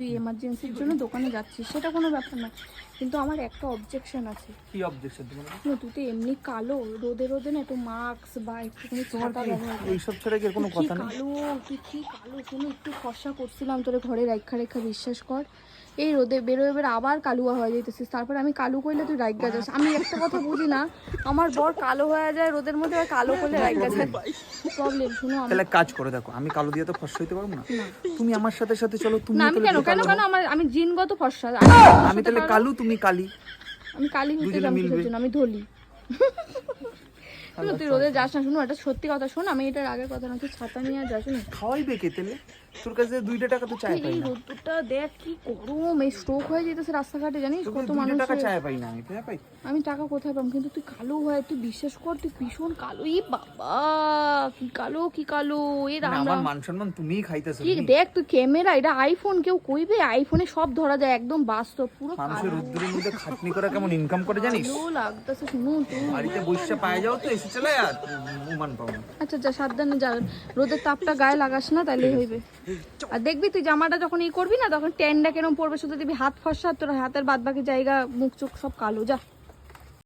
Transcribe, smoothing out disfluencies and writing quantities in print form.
তুই এমার্জেন্সির জন্য দোকানে যাচ্ছিস সেটা কোনো ব্যাপার না, কিন্তু আমার একটা অবজেকশন আছে। কি অবজেকশন তোমার? না, তুই তো এমনি কালো, রোদে রোদে না একটু মাস্ক বা একটুখানি ছাতা ব্যবহার কর। এইসব ছাড়া কি আর কোনো কি কথা নেই? কালো, তুই কি কালো, শোনো একটু ফর্সা করছিলাম তোরে ঘরে রাইখা রেখা, বিশ্বাস কর। এই রোদে বেরোয় বেরো আবার কালুয়া হয়ে যাইতেছিস, তারপরে আমি কালো করলে তুই রাইগা যাস। আমি একটা কথা বুঝি না, আমার বর কালো হয়ে যায় রোদের মধ্যে, আর কালো করলে রাইগা যায়। প্রবলেম শোনো আমি তাহলে কাজ করে দেখো, আমি কালো দিয়ে তো ফর্সা হইতে পারবো না। তুমি আমার সাথে সাথে চলো, তুমি না, আমি কেন কেন কেন আমার আমি জিনগত ফর্সা, আমি তাহলে কালু, তুমি কালি। আমি কালি হইতে দুজনে যাম মিলবে। কিসের জন্য, আমি ধলি। শোনো, তুই রোদে যাস না, শোনো এটা সত্যি কথা, শোন আমি এটার আগের কথা না, তুই ছাতা নিয়ে যাস না। খাওয়াইবে কে তেলে? তোর কাছে 2 টাকা তো চায় পাই এই না। রোদটা দেখ কি গরম, এই স্ট্রোক হয়ে যেতেছে রাস্তাঘাটে, জানিস তোর কত 2 টাকা মানুষ। চায় পাই না, আমি চায় পাই। আমি টাকা কোথায় পাবো, কিন্তু তুই কালো হয়, তুই বিশ্বাস কর, তুই ভীষণ কালো। ই বাবা, কি কালো কি কালো, এ মানে রাম আমার রাম। মান সম্মান তুমিই খাইতেছো। কি দেখ তুই ক্যামেরা, এটা আইফোন, কেউ কইবে আইফোনে সব ধরা যায়, একদম বাস্তব পুরো মানুষের কালো। রোদ্দুরের মধ্যে খাটনি করা কেমন ইনকাম করে জানিস? ভালো লাগতেছে, শুনো তুই। বাড়িতে বসে পায়ে যাও তো এসে চলে আর উমান পাও না। আচ্ছা যা, সাবধানে যা, রোদের তাপটা গায়ে লাগাস না, তাইলে হইবে। আর দেখবি তুই জামাটা যখন করবি না, তখন ট্যানটা কেরম পড়বে, শুধু দিবি হাত ফসা, তোর হাতের বাদ বাকি জায়গা মুখ চোখ সব কালো। যা।